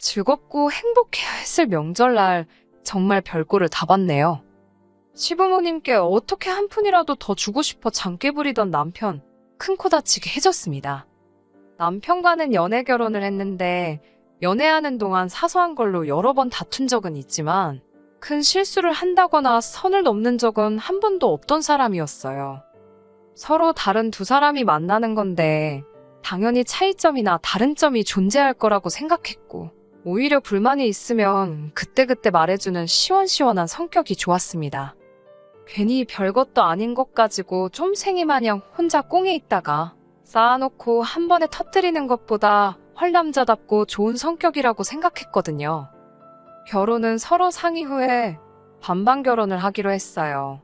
즐겁고 행복해야 했을 명절날 정말 별꼴을 다 봤네요. 시부모님께 어떻게 한 푼이라도 더 주고 싶어 장깨 부리던 남편, 큰 코 다치게 해줬습니다. 남편과는 연애 결혼을 했는데 연애하는 동안 사소한 걸로 여러 번 다툰 적은 있지만 큰 실수를 한다거나 선을 넘는 적은 한 번도 없던 사람이었어요. 서로 다른 두 사람이 만나는 건데 당연히 차이점이나 다른 점이 존재할 거라고 생각했고 오히려 불만이 있으면 그때그때 말해주는 시원시원한 성격이 좋았습니다. 괜히 별것도 아닌 것 가지고 좀 생이마냥 혼자 꽁에 있다가 쌓아놓고 한 번에 터뜨리는 것보다 헐남자답고 좋은 성격이라고 생각했거든요. 결혼은 서로 상의 후에 반반 결혼을 하기로 했어요.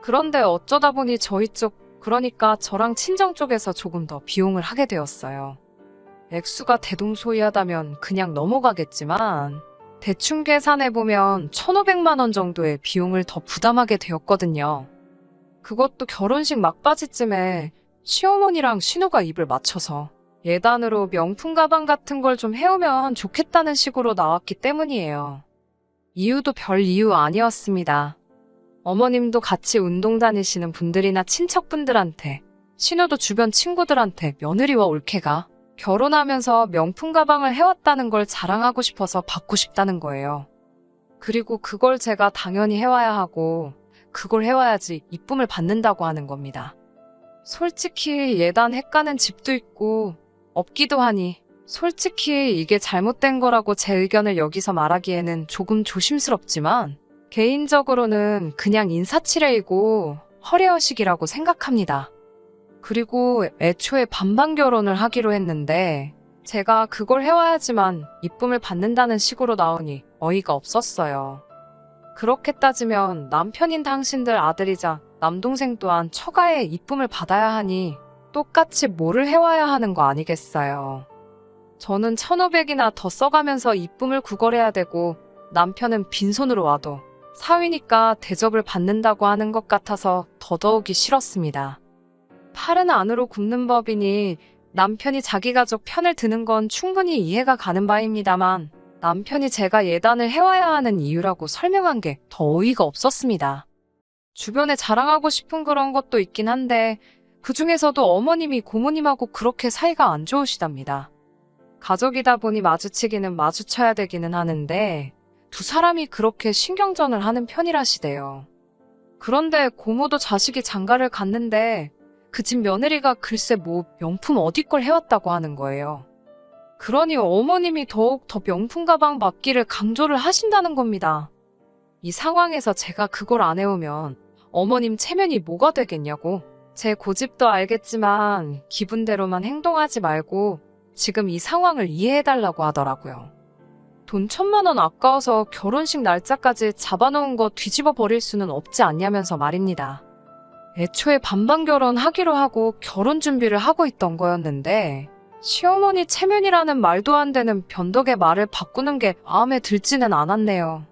그런데 어쩌다 보니 저희 쪽, 그러니까 저랑 친정 쪽에서 조금 더 비용을 하게 되었어요. 액수가 대동소이하다면 그냥 넘어가겠지만 대충 계산해보면 1,500만 원 정도의 비용을 더 부담하게 되었거든요. 그것도 결혼식 막바지쯤에 시어머니랑 신우가 입을 맞춰서 예단으로 명품 가방 같은 걸 좀 해오면 좋겠다는 식으로 나왔기 때문이에요. 이유도 별 이유 아니었습니다. 어머님도 같이 운동 다니시는 분들이나 친척분들한테, 신우도 주변 친구들한테 며느리와 올케가 결혼하면서 명품 가방을 해왔다는 걸 자랑하고 싶어서 받고 싶다는 거예요. 그리고 그걸 제가 당연히 해와야 하고 그걸 해와야지 이쁨을 받는다고 하는 겁니다. 솔직히 예단 헷가는 집도 있고 없기도 하니 솔직히 이게 잘못된 거라고 제 의견을 여기서 말하기에는 조금 조심스럽지만 개인적으로는 그냥 인사치레이고 허례허식이라고 생각합니다. 그리고 애초에 반반 결혼을 하기로 했는데 제가 그걸 해와야지만 이쁨을 받는다는 식으로 나오니 어이가 없었어요. 그렇게 따지면 남편인 당신들 아들이자 남동생 또한 처가의 이쁨을 받아야 하니 똑같이 뭐를 해와야 하는 거 아니겠어요. 저는 1,500이나 더 써가면서 이쁨을 구걸해야 되고 남편은 빈손으로 와도 사위니까 대접을 받는다고 하는 것 같아서 더더욱이 싫었습니다. 팔은 안으로 굽는 법이니 남편이 자기 가족 편을 드는 건 충분히 이해가 가는 바입니다만 남편이 제가 예단을 해와야 하는 이유라고 설명한 게 더 어이가 없었습니다. 주변에 자랑하고 싶은 그런 것도 있긴 한데 그 중에서도 어머님이 고모님하고 그렇게 사이가 안 좋으시답니다. 가족이다 보니 마주치기는 마주쳐야 되기는 하는데 두 사람이 그렇게 신경전을 하는 편이라시대요. 그런데 고모도 자식이 장가를 갔는데 그 집 며느리가 글쎄 뭐 명품 어디 걸 해왔다고 하는 거예요. 그러니 어머님이 더욱 더 명품 가방 받기를 강조를 하신다는 겁니다. 이 상황에서 제가 그걸 안 해오면 어머님 체면이 뭐가 되겠냐고. 제 고집도 알겠지만 기분대로만 행동하지 말고 지금 이 상황을 이해해달라고 하더라고요. 돈 1,000만 원 아까워서 결혼식 날짜까지 잡아놓은 거 뒤집어 버릴 수는 없지 않냐면서 말입니다. 애초에 반반 결혼하기로 하고 결혼 준비를 하고 있던 거였는데 시어머니 체면이라는 말도 안 되는 변덕의 말을 바꾸는 게 마음에 들지는 않았네요.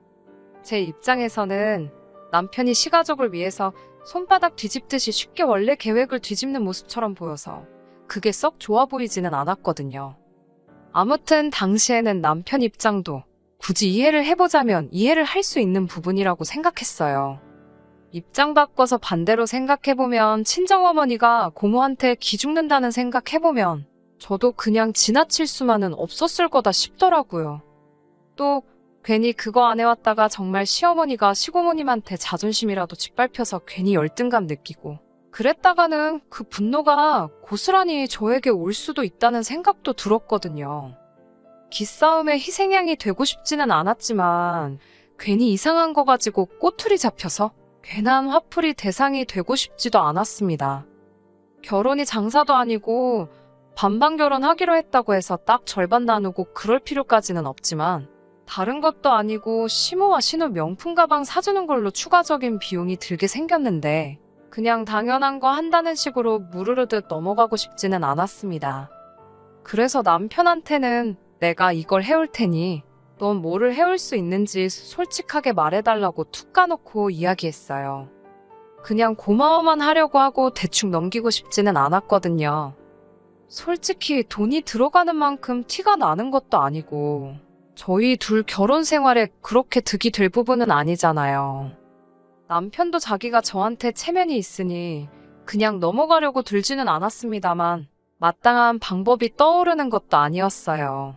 제 입장에서는 남편이 시가족을 위해서 손바닥 뒤집듯이 쉽게 원래 계획을 뒤집는 모습처럼 보여서 그게 썩 좋아 보이지는 않았거든요. 아무튼 당시에는 남편 입장도 굳이 이해를 해보자면 이해를 할 수 있는 부분이라고 생각했어요. 입장 바꿔서 반대로 생각해보면 친정어머니가 고모한테 기죽는다는 생각해보면 저도 그냥 지나칠 수만은 없었을 거다 싶더라고요. 또 괜히 그거 안 해왔다가 정말 시어머니가 시고모님한테 자존심이라도 짓밟혀서 괜히 열등감 느끼고 그랬다가는 그 분노가 고스란히 저에게 올 수도 있다는 생각도 들었거든요. 기싸움의 희생양이 되고 싶지는 않았지만 괜히 이상한 거 가지고 꼬투리 잡혀서 괜한 화풀이 대상이 되고 싶지도 않았습니다. 결혼이 장사도 아니고 반반 결혼하기로 했다고 해서 딱 절반 나누고 그럴 필요까지는 없지만 다른 것도 아니고 시모와 신우 명품 가방 사주는 걸로 추가적인 비용이 들게 생겼는데 그냥 당연한 거 한다는 식으로 무르르듯 넘어가고 싶지는 않았습니다. 그래서 남편한테는 내가 이걸 해올 테니 넌 뭐를 해올 수 있는지 솔직하게 말해달라고 툭 까놓고 이야기했어요. 그냥 고마워만 하려고 하고 대충 넘기고 싶지는 않았거든요. 솔직히 돈이 들어가는 만큼 티가 나는 것도 아니고 저희 둘 결혼 생활에 그렇게 득이 될 부분은 아니잖아요. 남편도 자기가 저한테 체면이 있으니 그냥 넘어가려고 들지는 않았습니다만 마땅한 방법이 떠오르는 것도 아니었어요.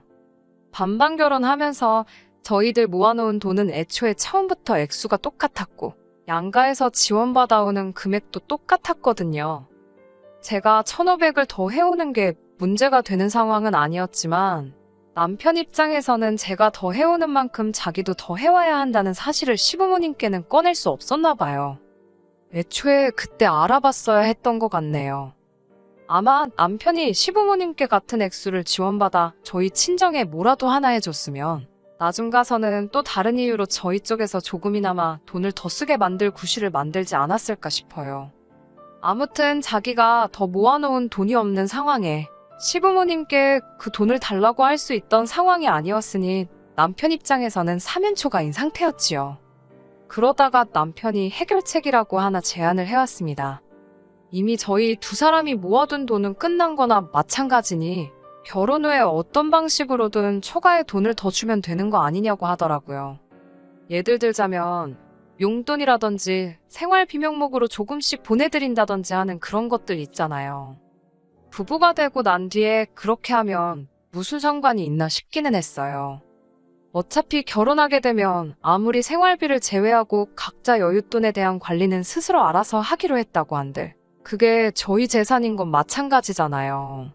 반반 결혼하면서 저희들 모아놓은 돈은 애초에 처음부터 액수가 똑같았고 양가에서 지원받아오는 금액도 똑같았거든요. 제가 1,500을 더 해오는 게 문제가 되는 상황은 아니었지만 남편 입장에서는 제가 더 해오는 만큼 자기도 더 해와야 한다는 사실을 시부모님께는 꺼낼 수 없었나 봐요. 애초에 그때 알아봤어야 했던 것 같네요. 아마 남편이 시부모님께 같은 액수를 지원받아 저희 친정에 뭐라도 하나 해줬으면 나중 가서는 또 다른 이유로 저희 쪽에서 조금이나마 돈을 더 쓰게 만들 구실을 만들지 않았을까 싶어요. 아무튼 자기가 더 모아놓은 돈이 없는 상황에 시부모님께 그 돈을 달라고 할 수 있던 상황이 아니었으니 남편 입장에서는 사면초가인 상태였지요. 그러다가 남편이 해결책이라고 하나 제안을 해왔습니다. 이미 저희 두 사람이 모아둔 돈은 끝난 거나 마찬가지니 결혼 후에 어떤 방식으로든 초과의 돈을 더 주면 되는 거 아니냐고 하더라고요. 예를 들자면 용돈이라든지 생활비 명목으로 조금씩 보내드린다든지 하는 그런 것들 있잖아요. 부부가 되고 난 뒤에 그렇게 하면 무슨 상관이 있나 싶기는 했어요. 어차피 결혼하게 되면 아무리 생활비를 제외하고 각자 여윳돈에 대한 관리는 스스로 알아서 하기로 했다고 한들 그게 저희 재산인 건 마찬가지잖아요.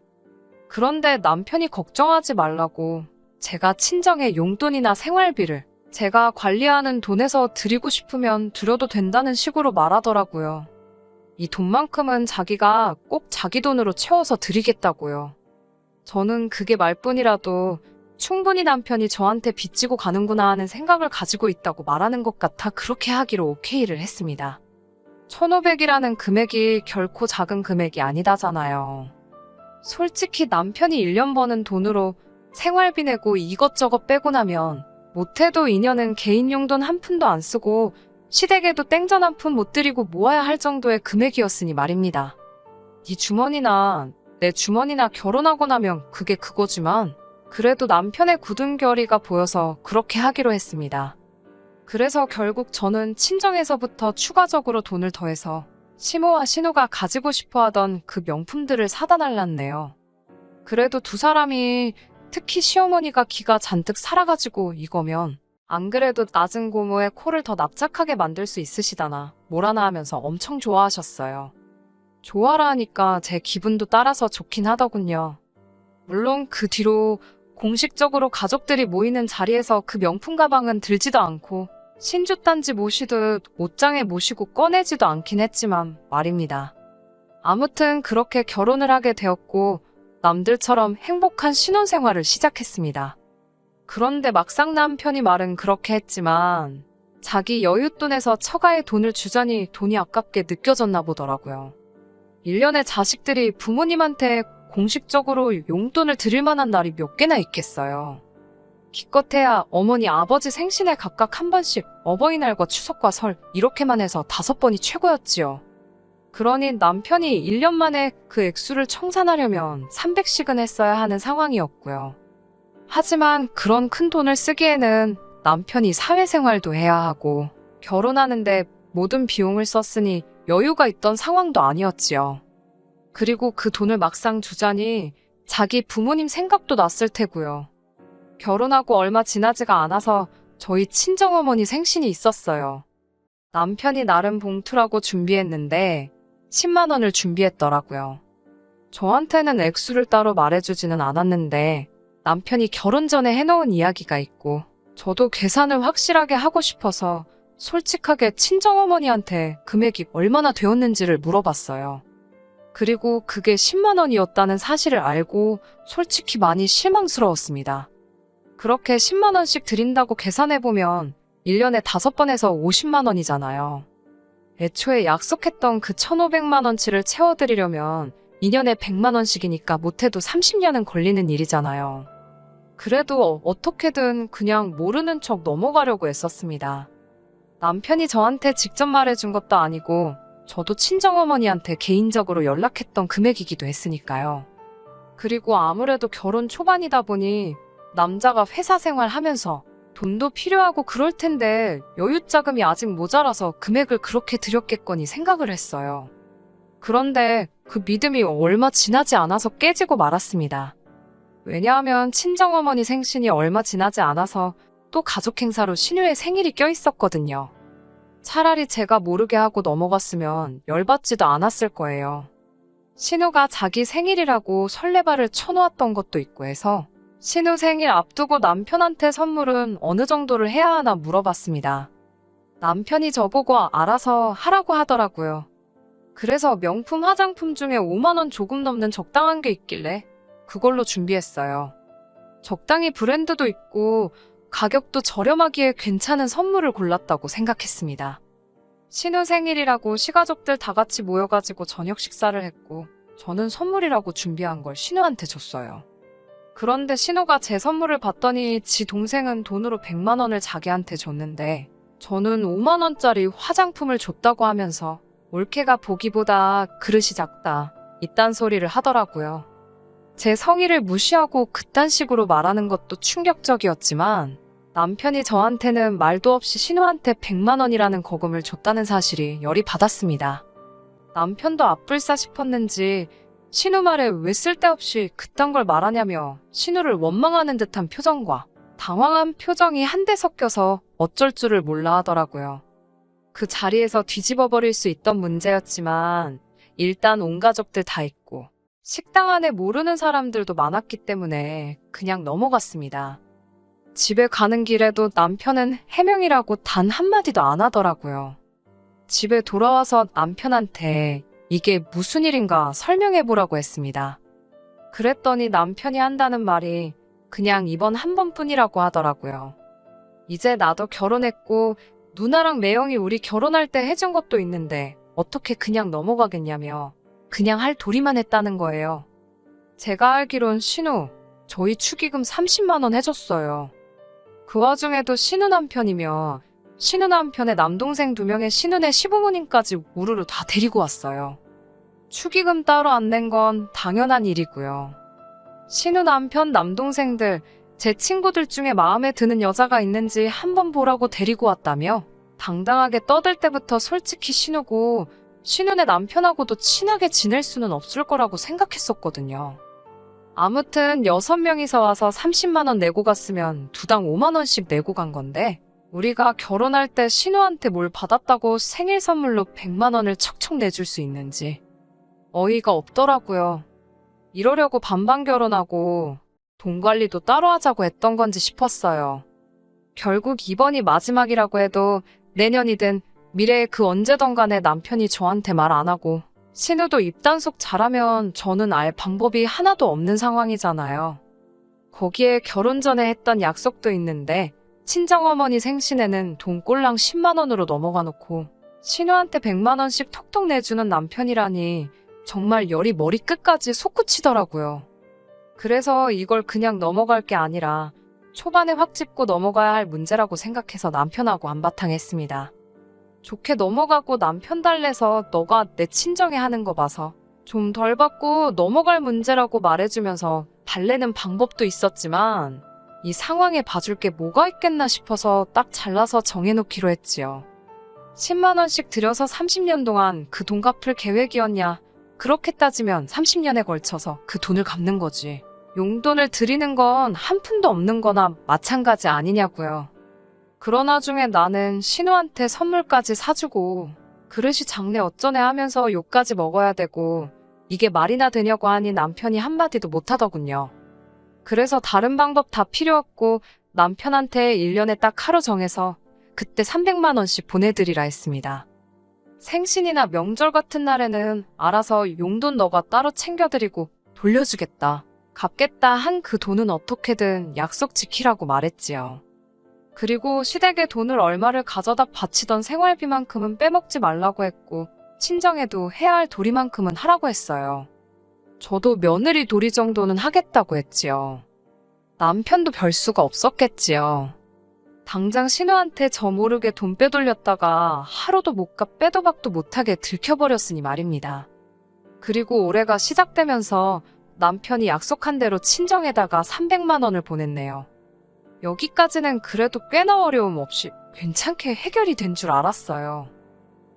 그런데 남편이 걱정하지 말라고 제가 친정에 용돈이나 생활비를 제가 관리하는 돈에서 드리고 싶으면 드려도 된다는 식으로 말하더라고요. 이 돈만큼은 자기가 꼭 자기 돈으로 채워서 드리겠다고요. 저는 그게 말뿐이라도 충분히 남편이 저한테 빚지고 가는구나 하는 생각을 가지고 있다고 말하는 것 같아 그렇게 하기로 오케이를 했습니다. 1,500이라는 금액이 결코 작은 금액이 아니다잖아요. 솔직히 남편이 1년 버는 돈으로 생활비 내고 이것저것 빼고 나면 못해도 2년은 개인 용돈 한 푼도 안 쓰고 시댁에도 땡전 한 푼 못 드리고 모아야 할 정도의 금액이었으니 말입니다. 네 주머니나 내 주머니나 결혼하고 나면 그게 그거지만 그래도 남편의 굳은 결의가 보여서 그렇게 하기로 했습니다. 그래서 결국 저는 친정에서부터 추가적으로 돈을 더해서 시모와 신우가 가지고 싶어하던 그 명품들을 사다 달랐네요. 그래도 두 사람이 특히 시어머니가 기가 잔뜩 살아가지고 이거면 안 그래도 낮은 고모의 코를 더 납작하게 만들 수 있으시다나 뭐라나 하면서 엄청 좋아하셨어요. 좋아라 하니까 제 기분도 따라서 좋긴 하더군요. 물론 그 뒤로 공식적으로 가족들이 모이는 자리에서 그 명품 가방은 들지도 않고 신주단지 모시듯 옷장에 모시고 꺼내지도 않긴 했지만 말입니다. 아무튼 그렇게 결혼을 하게 되었고 남들처럼 행복한 신혼생활을 시작했습니다. 그런데 막상 남편이 말은 그렇게 했지만 자기 여윳돈에서 처가에 돈을 주자니 돈이 아깝게 느껴졌나 보더라고요. 1년에 자식들이 부모님한테 공식적으로 용돈을 드릴 만한 날이 몇 개나 있겠어요. 기껏해야 어머니 아버지 생신에 각각 한 번씩 어버이날과 추석과 설 이렇게만 해서 5번이 최고였지요. 그러니 남편이 1년 만에 그 액수를 청산하려면 300씩은 했어야 하는 상황이었고요. 하지만 그런 큰 돈을 쓰기에는 남편이 사회생활도 해야 하고 결혼하는데 모든 비용을 썼으니 여유가 있던 상황도 아니었지요. 그리고 그 돈을 막상 주자니 자기 부모님 생각도 났을 테고요. 결혼하고 얼마 지나지가 않아서 저희 친정어머니 생신이 있었어요. 남편이 나름 봉투라고 준비했는데 10만 원을 준비했더라고요. 저한테는 액수를 따로 말해주지는 않았는데 남편이 결혼 전에 해놓은 이야기가 있고 저도 계산을 확실하게 하고 싶어서 솔직하게 친정어머니한테 금액이 얼마나 되었는지를 물어봤어요. 그리고 그게 10만 원이었다는 사실을 알고 솔직히 많이 실망스러웠습니다. 그렇게 10만 원씩 드린다고 계산해보면 1년에 5번에서 50만 원이잖아요. 애초에 약속했던 그 1,500만 원치를 채워드리려면 2년에 100만 원씩이니까 못해도 30년은 걸리는 일이잖아요. 그래도 어떻게든 그냥 모르는 척 넘어가려고 했었습니다. 남편이 저한테 직접 말해준 것도 아니고 저도 친정어머니한테 개인적으로 연락했던 금액이기도 했으니까요. 그리고 아무래도 결혼 초반이다 보니 남자가 회사 생활하면서 돈도 필요하고 그럴 텐데 여유 자금이 아직 모자라서 금액을 그렇게 드렸겠거니 생각을 했어요. 그런데 그 믿음이 얼마 지나지 않아서 깨지고 말았습니다. 왜냐하면 친정어머니 생신이 얼마 지나지 않아서 또 가족 행사로 신우의 생일이 껴있었거든요. 차라리 제가 모르게 하고 넘어갔으면 열받지도 않았을 거예요. 신우가 자기 생일이라고 설레발을 쳐놓았던 것도 있고 해서 신우 생일 앞두고 남편한테 선물은 어느 정도를 해야 하나 물어봤습니다. 남편이 저보고 알아서 하라고 하더라고요. 그래서 명품 화장품 중에 5만 원 조금 넘는 적당한 게 있길래 그걸로 준비했어요. 적당히 브랜드도 있고 가격도 저렴하기에 괜찮은 선물을 골랐다고 생각했습니다. 신우 생일이라고 시가족들 다 같이 모여가지고 저녁 식사를 했고 저는 선물이라고 준비한 걸 신우한테 줬어요. 그런데 신우가 제 선물을 받더니 지 동생은 돈으로 100만 원을 자기한테 줬는데 저는 5만 원짜리 화장품을 줬다고 하면서 올케가 보기보다 그릇이 작다 이딴 소리를 하더라고요. 제 성의를 무시하고 그딴 식으로 말하는 것도 충격적이었지만 남편이 저한테는 말도 없이 신우한테 100만 원이라는 거금을 줬다는 사실이 열이 받았습니다. 남편도 앞불싸 싶었는지 신우 말에 왜 쓸데없이 그딴 걸 말하냐며 신우를 원망하는 듯한 표정과 당황한 표정이 한데 섞여서 어쩔 줄을 몰라 하더라고요. 그 자리에서 뒤집어버릴 수 있던 문제였지만 일단 온 가족들 다 있고 식당 안에 모르는 사람들도 많았기 때문에 그냥 넘어갔습니다. 집에 가는 길에도 남편은 해명이라고 단 한마디도 안 하더라고요. 집에 돌아와서 남편한테 이게 무슨 일인가 설명해보라고 했습니다. 그랬더니 남편이 한다는 말이 그냥 이번 한 번뿐이라고 하더라고요. 이제 나도 결혼했고 누나랑 매형이 우리 결혼할 때 해준 것도 있는데 어떻게 그냥 넘어가겠냐며 그냥 할 도리만 했다는 거예요. 제가 알기론 신우, 저희 축의금 30만 원 해줬어요. 그 와중에도 신우 남편이며 신우 남편의 남동생 2명의 신우네 시부모님까지 우르르 다 데리고 왔어요. 축의금 따로 안 낸 건 당연한 일이고요. 신우 남편 남동생들, 제 친구들 중에 마음에 드는 여자가 있는지 한번 보라고 데리고 왔다며 당당하게 떠들 때부터 솔직히 신우고 신우네 남편하고도 친하게 지낼 수는 없을 거라고 생각했었거든요. 아무튼 6명이서 와서 30만 원 내고 갔으면 두당 5만 원씩 내고 간 건데 우리가 결혼할 때 신우한테 뭘 받았다고 생일 선물로 100만 원을 척척 내줄 수 있는지 어이가 없더라고요. 이러려고 반반 결혼하고 돈 관리도 따로 하자고 했던 건지 싶었어요. 결국 이번이 마지막이라고 해도 내년이든 미래에 그 언제든 간에 남편이 저한테 말 안 하고 신우도 입단속 잘하면 저는 알 방법이 하나도 없는 상황이잖아요. 거기에 결혼 전에 했던 약속도 있는데 친정어머니 생신에는 돈 꼴랑 10만 원으로 넘어가 놓고 신우한테 100만 원씩 톡톡 내주는 남편이라니 정말 열이 머리끝까지 솟구치더라고요. 그래서 이걸 그냥 넘어갈 게 아니라 초반에 확 짚고 넘어가야 할 문제라고 생각해서 남편하고 한바탕 했습니다. 좋게 넘어가고 남편 달래서 너가 내 친정에 하는 거 봐서 좀 덜 받고 넘어갈 문제라고 말해주면서 달래는 방법도 있었지만 이 상황에 봐줄 게 뭐가 있겠나 싶어서 딱 잘라서 정해놓기로 했지요. 10만 원씩 들여서 30년 동안 그 돈 갚을 계획이었냐? 그렇게 따지면 30년에 걸쳐서 그 돈을 갚는 거지. 용돈을 드리는 건 한 푼도 없는 거나 마찬가지 아니냐고요. 그러나 중에 나는 신우한테 선물까지 사주고 그릇이 작네 어쩌네 하면서 욕까지 먹어야 되고 이게 말이나 되냐고 하니 남편이 한마디도 못하더군요. 그래서 다른 방법 다 필요 없고 남편한테 1년에 딱 하루 정해서 그때 300만 원씩 보내드리라 했습니다. 생신이나 명절 같은 날에는 알아서 용돈 너가 따로 챙겨드리고 돌려주겠다. 갚겠다 한 그 돈은 어떻게든 약속 지키라고 말했지요. 그리고 시댁에 돈을 얼마를 가져다 바치던 생활비만큼은 빼먹지 말라고 했고 친정에도 해야 할 도리만큼은 하라고 했어요. 저도 며느리 도리 정도는 하겠다고 했지요. 남편도 별 수가 없었겠지요. 당장 신우한테 저 모르게 돈 빼돌렸다가 하루도 못 가 빼도 박도 못하게 들켜버렸으니 말입니다. 그리고 올해가 시작되면서 남편이 약속한 대로 친정에다가 300만 원을 보냈네요. 여기까지는 그래도 꽤나 어려움 없이 괜찮게 해결이 된 줄 알았어요.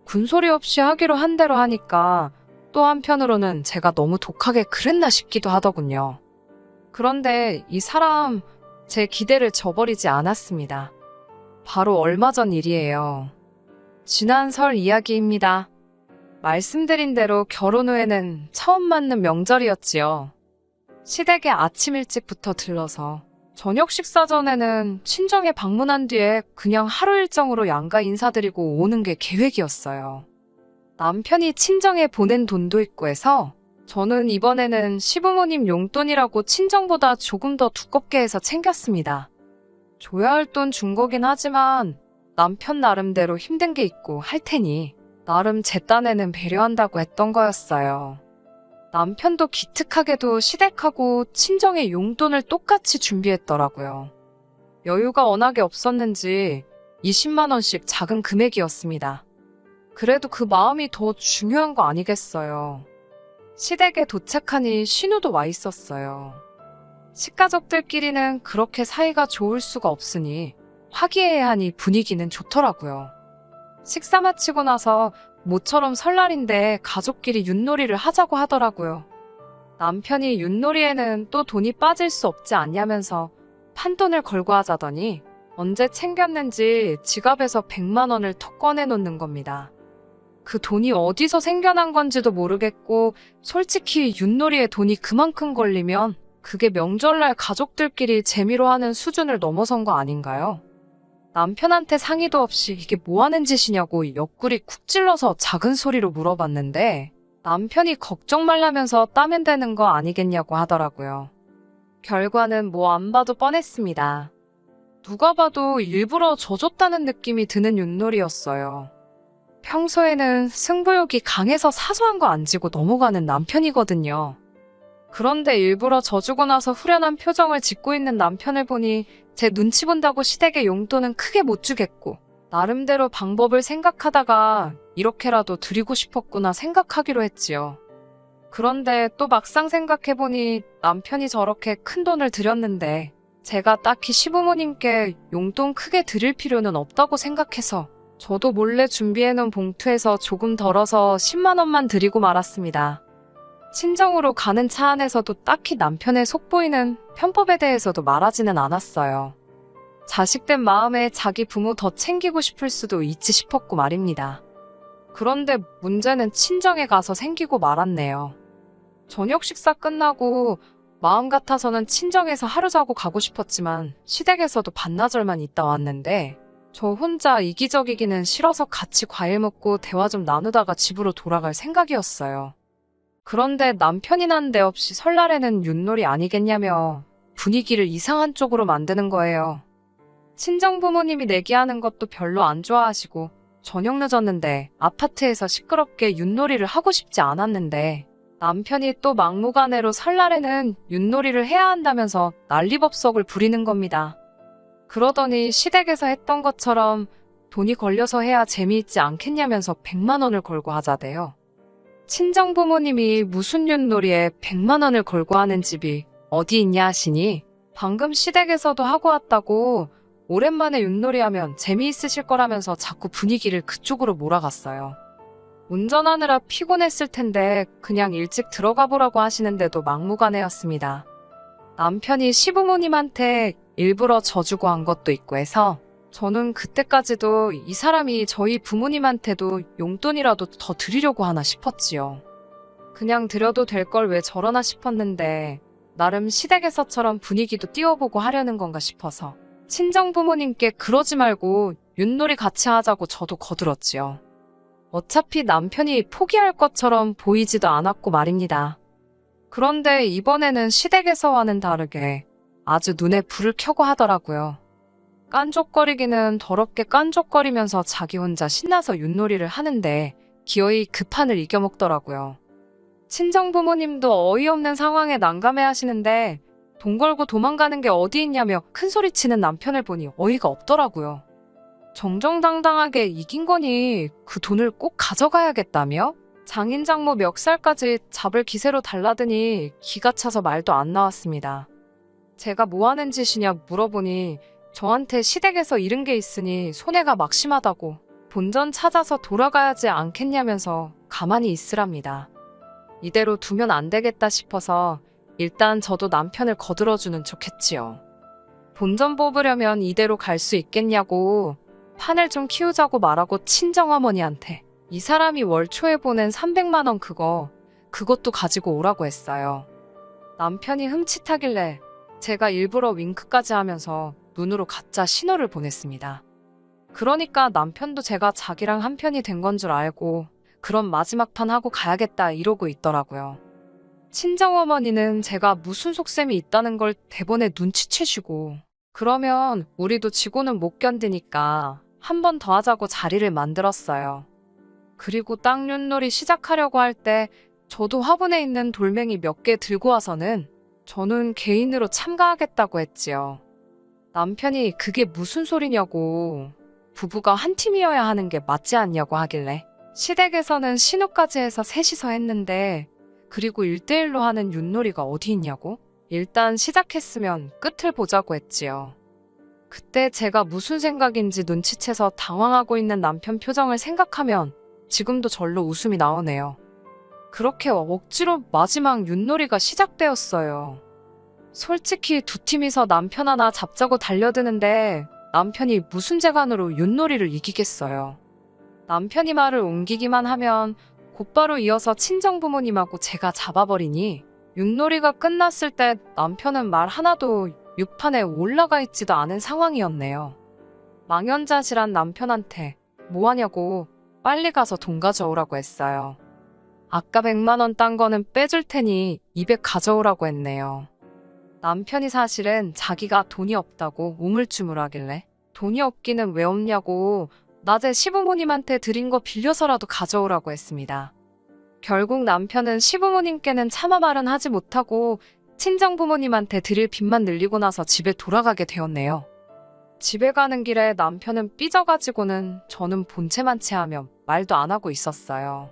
군소리 없이 하기로 한 대로 하니까 또 한편으로는 제가 너무 독하게 그랬나 싶기도 하더군요. 그런데 이 사람 제 기대를 저버리지 않았습니다. 바로 얼마 전 일이에요. 지난 설 이야기입니다. 말씀드린 대로 결혼 후에는 처음 맞는 명절이었지요. 시댁에 아침 일찍부터 들러서 저녁 식사 전에는 친정에 방문한 뒤에 그냥 하루 일정으로 양가 인사드리고 오는 게 계획이었어요. 남편이 친정에 보낸 돈도 있고 해서 저는 이번에는 시부모님 용돈이라고 친정보다 조금 더 두껍게 해서 챙겼습니다. 줘야 할 돈 준 거긴 하지만 남편 나름대로 힘든 게 있고 할 테니 나름 제 딴에는 배려한다고 했던 거였어요. 남편도 기특하게도 시댁하고 친정의 용돈을 똑같이 준비했더라고요. 여유가 워낙에 없었는지 20만 원씩 작은 금액이었습니다. 그래도 그 마음이 더 중요한 거 아니겠어요. 시댁에 도착하니 신우도 와 있었어요. 식가족들끼리는 그렇게 사이가 좋을 수가 없으니 화기애애하니 분위기는 좋더라고요. 식사 마치고 나서 모처럼 설날인데 가족끼리 윷놀이를 하자고 하더라고요. 남편이 윷놀이에는 또 돈이 빠질 수 없지 않냐면서 판돈을 걸고 하자더니 언제 챙겼는지 지갑에서 100만 원을 턱 꺼내놓는 겁니다. 그 돈이 어디서 생겨난 건지도 모르겠고 솔직히 윷놀이에 돈이 그만큼 걸리면 그게 명절날 가족들끼리 재미로 하는 수준을 넘어선 거 아닌가요? 남편한테 상의도 없이 이게 뭐 하는 짓이냐고 옆구리 쿡 찔러서 작은 소리로 물어봤는데 남편이 걱정 말라면서 따면 되는 거 아니겠냐고 하더라고요. 결과는 뭐 안 봐도 뻔했습니다. 누가 봐도 일부러 져줬다는 느낌이 드는 윷놀이였어요. 평소에는 승부욕이 강해서 사소한 거 안 지고 넘어가는 남편이거든요. 그런데 일부러 져주고 나서 후련한 표정을 짓고 있는 남편을 보니 제 눈치 본다고 시댁에 용돈은 크게 못 주겠고 나름대로 방법을 생각하다가 이렇게라도 드리고 싶었구나 생각하기로 했지요. 그런데 또 막상 생각해보니 남편이 저렇게 큰 돈을 드렸는데 제가 딱히 시부모님께 용돈 크게 드릴 필요는 없다고 생각해서 저도 몰래 준비해놓은 봉투에서 조금 덜어서 10만 원만 드리고 말았습니다. 친정으로 가는 차 안에서도 딱히 남편의 속보이는 편법에 대해서도 말하지는 않았어요. 자식된 마음에 자기 부모 더 챙기고 싶을 수도 있지 싶었고 말입니다. 그런데 문제는 친정에 가서 생기고 말았네요. 저녁 식사 끝나고 마음 같아서는 친정에서 하루 자고 가고 싶었지만 시댁에서도 반나절만 있다 왔는데 저 혼자 이기적이기는 싫어서 같이 과일 먹고 대화 좀 나누다가 집으로 돌아갈 생각이었어요. 그런데 남편이 난데없이 설날에는 윷놀이 아니겠냐며 분위기를 이상한 쪽으로 만드는 거예요. 친정 부모님이 내기하는 것도 별로 안 좋아하시고 저녁 늦었는데 아파트에서 시끄럽게 윷놀이를 하고 싶지 않았는데 남편이 또 막무가내로 설날에는 윷놀이를 해야 한다면서 난리법석을 부리는 겁니다. 그러더니 시댁에서 했던 것처럼 돈이 걸려서 해야 재미있지 않겠냐면서 100만 원을 걸고 하자대요. 친정 부모님이 무슨 윷놀이에 100만 원을 걸고 하는 집이 어디 있냐 하시니 방금 시댁에서도 하고 왔다고 오랜만에 윷놀이 하면 재미있으실 거라면서 자꾸 분위기를 그쪽으로 몰아갔어요. 운전하느라 피곤했을 텐데 그냥 일찍 들어가 보라고 하시는데도 막무가내였습니다. 남편이 시부모님한테 일부러 져주고 한 것도 있고 해서 저는 그때까지도 이 사람이 저희 부모님한테도 용돈이라도 더 드리려고 하나 싶었지요. 그냥 드려도 될 걸 왜 저러나 싶었는데 나름 시댁에서처럼 분위기도 띄워보고 하려는 건가 싶어서 친정 부모님께 그러지 말고 윷놀이 같이 하자고 저도 거들었지요. 어차피 남편이 포기할 것처럼 보이지도 않았고 말입니다. 그런데 이번에는 시댁에서와는 다르게 아주 눈에 불을 켜고 하더라고요. 깐족거리기는 더럽게 깐족거리면서 자기 혼자 신나서 윷놀이를 하는데 기어이 그 판을 이겨먹더라고요. 친정 부모님도 어이없는 상황에 난감해 하시는데 돈 걸고 도망가는 게 어디 있냐며 큰소리치는 남편을 보니 어이가 없더라고요. 정정당당하게 이긴 거니 그 돈을 꼭 가져가야겠다며? 장인 장모 멱살까지 잡을 기세로 달라드니 기가 차서 말도 안 나왔습니다. 제가 뭐 하는 짓이냐 물어보니 저한테 시댁에서 잃은 게 있으니 손해가 막심하다고 본전 찾아서 돌아가야지 않겠냐면서 가만히 있으랍니다. 이대로 두면 안 되겠다 싶어서 일단 저도 남편을 거들어주는 척 했지요. 본전 뽑으려면 이대로 갈 수 있겠냐고 판을 좀 키우자고 말하고 친정어머니한테 이 사람이 월 초에 보낸 300만 원 그것도 가지고 오라고 했어요. 남편이 흠칫하길래 제가 일부러 윙크까지 하면서 눈으로 가짜 신호를 보냈습니다. 그러니까 남편도 제가 자기랑 한편이 된 건 줄 알고 그럼 마지막 판 하고 가야겠다 이러고 있더라고요. 친정어머니는 제가 무슨 속셈이 있다는 걸 대본에 눈치채시고 그러면 우리도 지고는 못 견디니까 한 번 더 하자고 자리를 만들었어요. 그리고 땅 윷놀이 시작하려고 할 때 저도 화분에 있는 돌멩이 몇 개 들고 와서는 저는 개인으로 참가하겠다고 했지요. 남편이 그게 무슨 소리냐고 부부가 한 팀이어야 하는 게 맞지 않냐고 하길래 시댁에서는 신우까지 해서 셋이서 했는데 그리고 1대1로 하는 윷놀이가 어디 있냐고? 일단 시작했으면 끝을 보자고 했지요. 그때 제가 무슨 생각인지 눈치채서 당황하고 있는 남편 표정을 생각하면 지금도 절로 웃음이 나오네요. 그렇게 억지로 마지막 윷놀이가 시작되었어요. 솔직히 두 팀이서 남편 하나 잡자고 달려드는데 남편이 무슨 재간으로 윷놀이를 이기겠어요. 남편이 말을 옮기기만 하면 곧바로 이어서 친정부모님하고 제가 잡아버리니 윷놀이가 끝났을 때 남편은 말 하나도 육판에 올라가 있지도 않은 상황이었네요. 망연자실한 남편한테 뭐하냐고 빨리 가서 돈 가져오라고 했어요. 아까 100만 원 딴 거는 빼줄 테니 200 가져오라고 했네요. 남편이 사실은 자기가 돈이 없다고 우물쭈물하길래 돈이 없기는 왜 없냐고 낮에 시부모님한테 드린 거 빌려서라도 가져오라고 했습니다. 결국 남편은 시부모님께는 차마 말은 하지 못하고 친정부모님한테 드릴 빚만 늘리고 나서 집에 돌아가게 되었네요. 집에 가는 길에 남편은 삐져가지고는 저는 본체만 체하며 말도 안 하고 있었어요.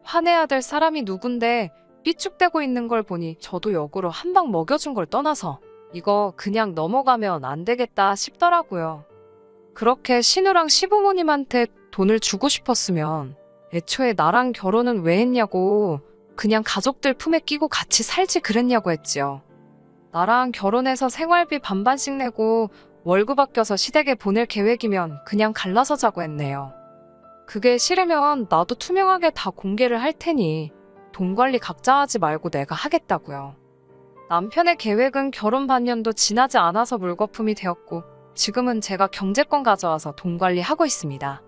화내야 될 사람이 누군데 삐죽대고 있는 걸 보니 저도 역으로 한 방 먹여준 걸 떠나서 이거 그냥 넘어가면 안 되겠다 싶더라고요. 그렇게 신우랑 시부모님한테 돈을 주고 싶었으면 애초에 나랑 결혼은 왜 했냐고 그냥 가족들 품에 끼고 같이 살지 그랬냐고 했지요. 나랑 결혼해서 생활비 반반씩 내고 월급 아껴서 시댁에 보낼 계획이면 그냥 갈라서 자고 했네요. 그게 싫으면 나도 투명하게 다 공개를 할 테니 돈 관리 각자 하지 말고 내가 하겠다고요. 남편의 계획은 결혼 반년도 지나지 않아서 물거품이 되었고 지금은 제가 경제권 가져와서 돈 관리하고 있습니다.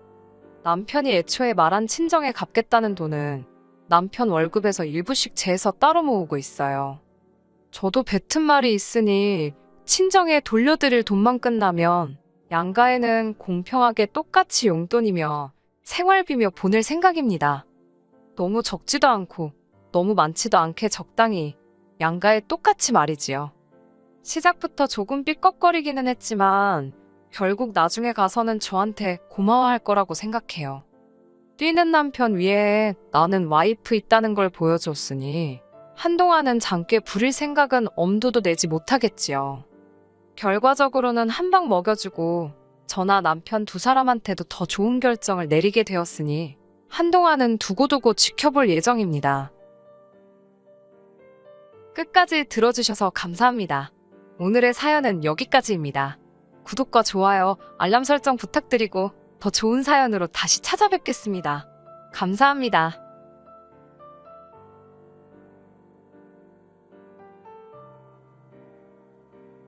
남편이 애초에 말한 친정에 갚겠다는 돈은 남편 월급에서 일부씩 재서 따로 모으고 있어요. 저도 뱉은 말이 있으니 친정에 돌려드릴 돈만 끝나면 양가에는 공평하게 똑같이 용돈이며 생활비며 보낼 생각입니다. 너무 적지도 않고 너무 많지도 않게 적당히 양가에 똑같이 말이지요. 시작부터 조금 삐걱거리기는 했지만 결국 나중에 가서는 저한테 고마워할 거라고 생각해요. 뛰는 남편 위에 나는 와이프 있다는 걸 보여줬으니 한동안은 장께 부릴 생각은 엄두도 내지 못하겠지요. 결과적으로는 한 방 먹여주고 저나 남편 두 사람한테도 더 좋은 결정을 내리게 되었으니 한동안은 두고두고 지켜볼 예정입니다. 끝까지 들어주셔서 감사합니다. 오늘의 사연은 여기까지입니다. 구독과 좋아요, 알람 설정 부탁드리고 더 좋은 사연으로 다시 찾아뵙겠습니다. 감사합니다.